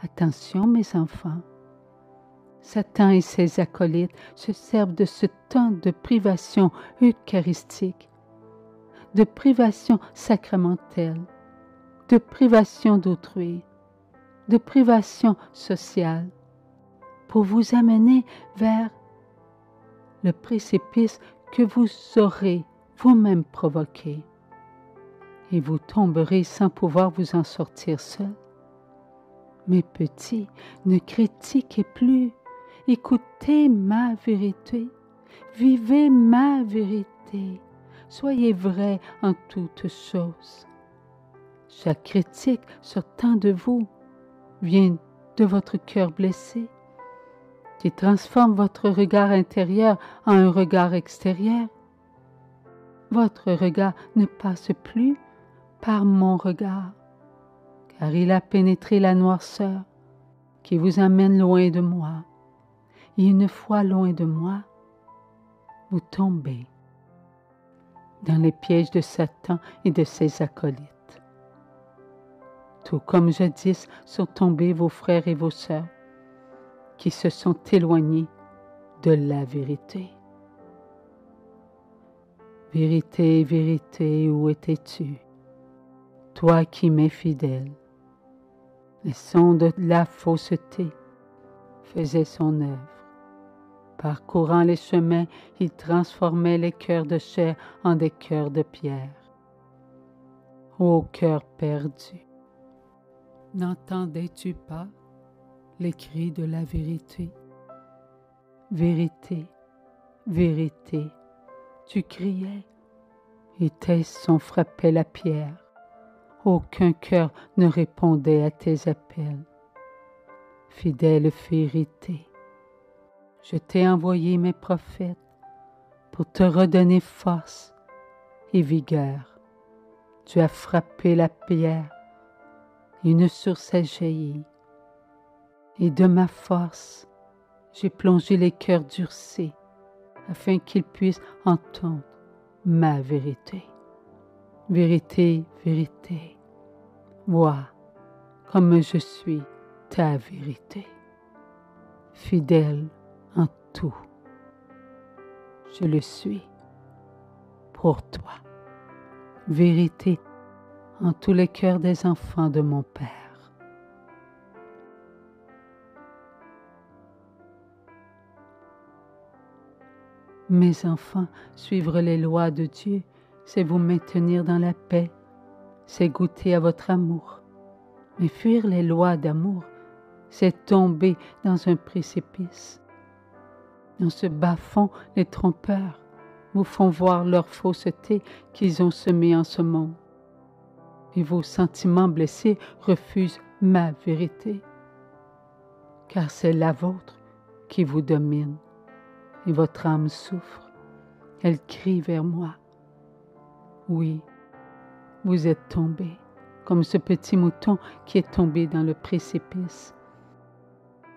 Attention, mes enfants, Satan et ses acolytes se servent de ce temps de privation eucharistique, de privation sacramentelle, de privation d'autrui, de privation sociale, pour vous amener vers le précipice que vous aurez vous-même provoqué. Et vous tomberez sans pouvoir vous en sortir seul. Mes petits, ne critiquez plus. Écoutez ma vérité. Vivez ma vérité. Soyez vrais en toutes choses. Chaque critique sortant de vous vient de votre cœur blessé, qui transforme votre regard intérieur en un regard extérieur. Votre regard ne passe plus par mon regard, car il a pénétré la noirceur qui vous amène loin de moi. Et une fois loin de moi, vous tombez dans les pièges de Satan et de ses acolytes. Tout comme jadis sont tombés vos frères et vos sœurs, qui se sont éloignés de la vérité. Vérité, vérité, où étais-tu, toi qui m'es fidèle? Les sons de la fausseté faisaient son œuvre. Parcourant les chemins, il transformait les cœurs de chair en des cœurs de pierre. Ô cœur perdu, n'entendais-tu pas les cris de la vérité? Vérité, vérité, tu criais, et tes sons frappaient la pierre. Aucun cœur ne répondait à tes appels. Fidèle vérité, je t'ai envoyé mes prophètes, pour te redonner force et vigueur. Tu as frappé la pierre, et une source a jailli. Et de ma force, j'ai plongé les cœurs durcis, afin qu'ils puissent entendre ma vérité. Vérité, vérité, vois comme je suis ta vérité. Fidèle en tout, je le suis pour toi. Vérité en tous les cœurs des enfants de mon Père. Mes enfants, suivre les lois de Dieu, c'est vous maintenir dans la paix, c'est goûter à votre amour. Mais fuir les lois d'amour, c'est tomber dans un précipice. Dans ce bas-fond, les trompeurs vous font voir leur fausseté qu'ils ont semée en ce monde. Et vos sentiments blessés refusent ma vérité, car c'est la vôtre qui vous domine. Et votre âme souffre, elle crie vers moi. Oui, vous êtes tombé, comme ce petit mouton qui est tombé dans le précipice.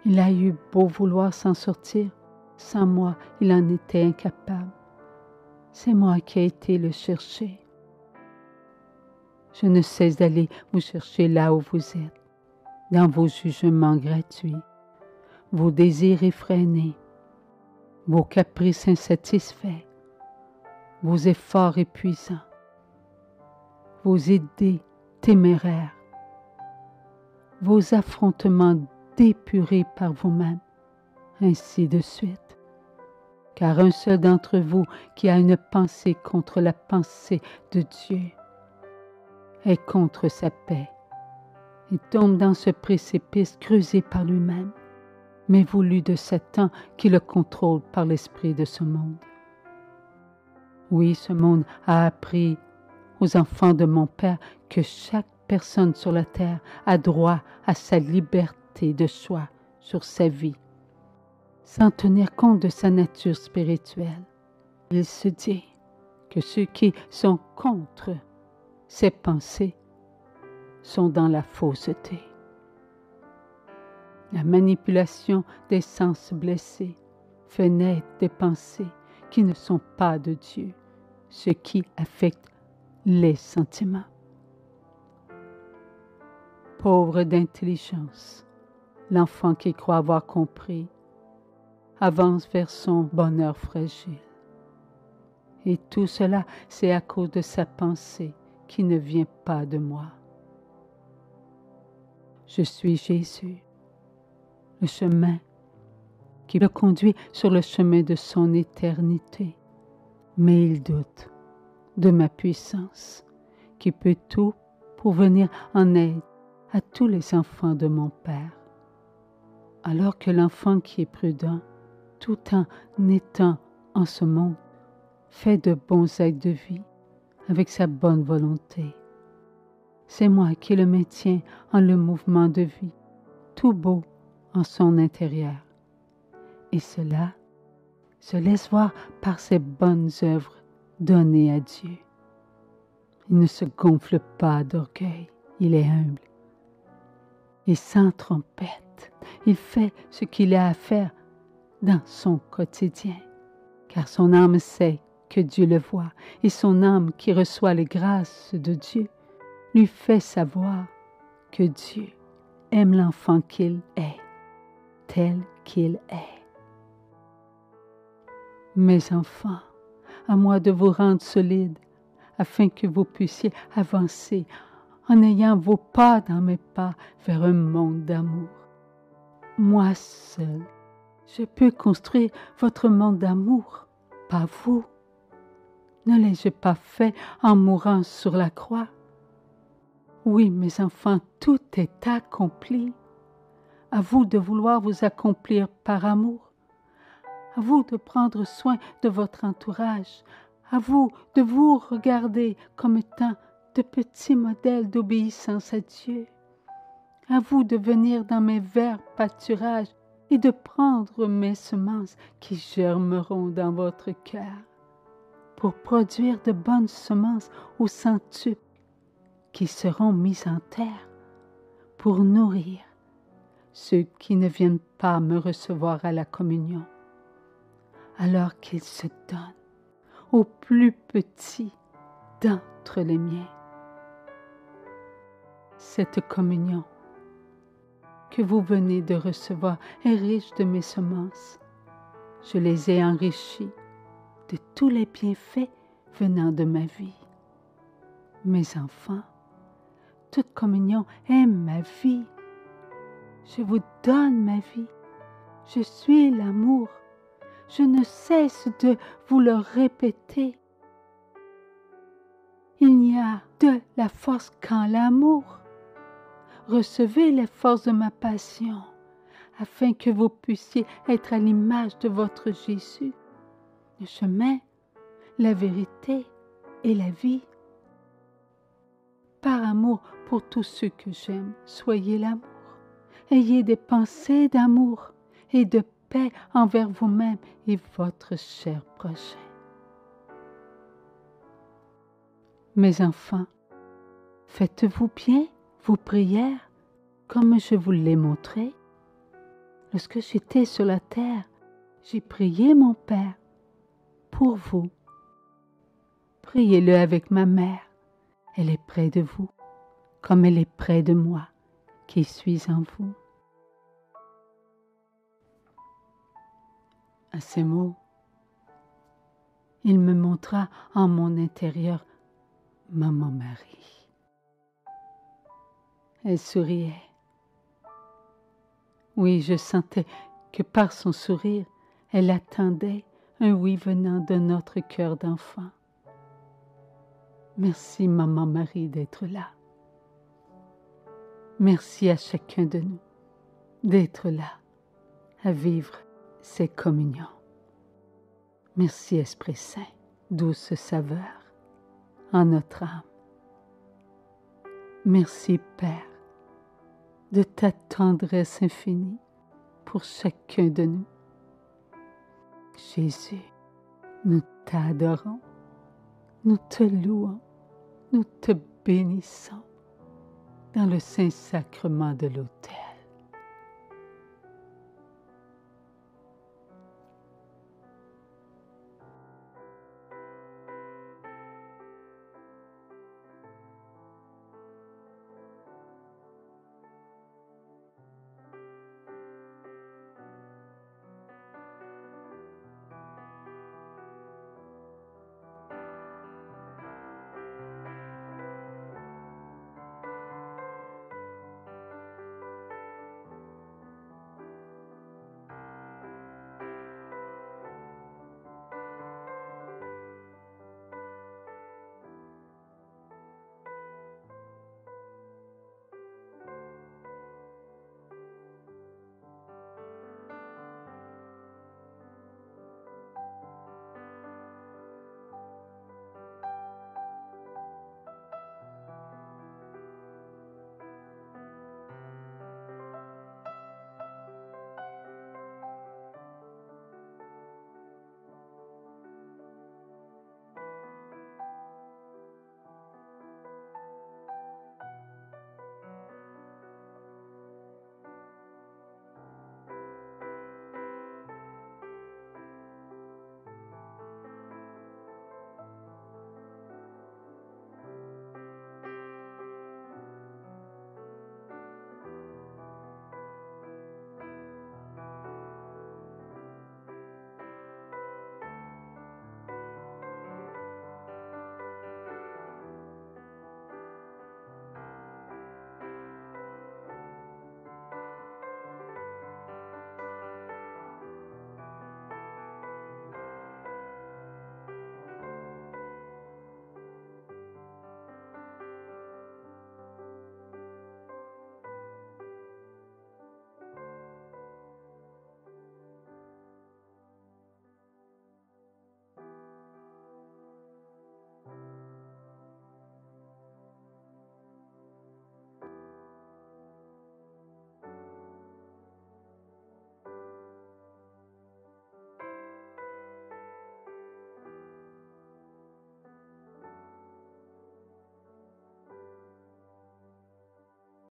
Il a eu beau vouloir s'en sortir, sans moi, il en était incapable. C'est moi qui ai été le chercher. Je ne cesse d'aller vous chercher là où vous êtes, dans vos jugements gratuits, vos désirs effrénés, vos caprices insatisfaits, vos efforts épuisants, vos idées téméraires, vos affrontements dépurés par vous-même, ainsi de suite. Car un seul d'entre vous qui a une pensée contre la pensée de Dieu est contre sa paix et tombe dans ce précipice creusé par lui-même, mais voulu de Satan qui le contrôle par l'esprit de ce monde. Oui, ce monde a appris aux enfants de mon Père que chaque personne sur la terre a droit à sa liberté de choix sur sa vie, sans tenir compte de sa nature spirituelle. Il se dit que ceux qui sont contre ces pensées sont dans la fausseté. La manipulation des sens blessés fait naître des pensées qui ne sont pas de Dieu, ce qui affecte les sentiments. Pauvre d'intelligence, l'enfant qui croit avoir compris avance vers son bonheur fragile. Et tout cela, c'est à cause de sa pensée qui ne vient pas de moi. Je suis Jésus, le chemin qui le conduit sur le chemin de son éternité. Mais il doute de ma puissance, qui peut tout pour venir en aide à tous les enfants de mon Père. Alors que l'enfant qui est prudent, tout en étant en ce monde, fait de bons actes de vie avec sa bonne volonté. C'est moi qui le maintiens en le mouvement de vie, tout beau en son intérieur. Et cela se laisse voir par ses bonnes œuvres données à Dieu. Il ne se gonfle pas d'orgueil, il est humble. Et sans trompette, il fait ce qu'il a à faire dans son quotidien, car son âme sait que Dieu le voit, et son âme qui reçoit les grâces de Dieu lui fait savoir que Dieu aime l'enfant qu'il est, tel qu'il est. Mes enfants, à moi de vous rendre solides, afin que vous puissiez avancer en ayant vos pas dans mes pas vers un monde d'amour. Moi seul, je peux construire votre monde d'amour, pas vous. Ne l'ai-je pas fait en mourant sur la croix? Oui, mes enfants, tout est accompli. À vous de vouloir vous accomplir par amour. À vous de prendre soin de votre entourage. À vous de vous regarder comme étant de petits modèles d'obéissance à Dieu. À vous de venir dans mes verts pâturages et de prendre mes semences qui germeront dans votre cœur. pour produire de bonnes semences au centuple qui seront mises en terre pour nourrir ceux qui ne viennent pas me recevoir à la communion, alors qu'ils se donnent au plus petit d'entre les miens. Cette communion que vous venez de recevoir est riche de mes semences. Je les ai enrichis de tous les bienfaits venant de ma vie. Mes enfants, toute communion est ma vie. Je vous donne ma vie. Je suis l'amour. Je ne cesse de vous le répéter. Il n'y a de la force qu'en l'amour. Recevez les forces de ma passion, afin que vous puissiez être à l'image de votre Jésus, le chemin, la vérité et la vie. Par amour pour tous ceux que j'aime, soyez l'amour. Ayez des pensées d'amour et de paix envers vous-même et votre cher prochain. Mes enfants, faites-vous bien vos prières comme je vous l'ai montré. Lorsque j'étais sur la terre, j'ai prié mon Père pour vous. Priez-le avec ma mère. Elle est près de vous, comme elle est près de moi, qui suis en vous. À ces mots, il me montra en mon intérieur Maman Marie. Elle souriait. Oui, je sentais que par son sourire, elle attendait un oui venant de notre cœur d'enfant. Merci, Maman Marie, d'être là. Merci à chacun de nous d'être là, à vivre ces communions. Merci, Esprit Saint, douce saveur en notre âme. Merci, Père, de ta tendresse infinie pour chacun de nous. Jésus, nous t'adorons, nous te louons, nous te bénissons dans le Saint-Sacrement de l'autel.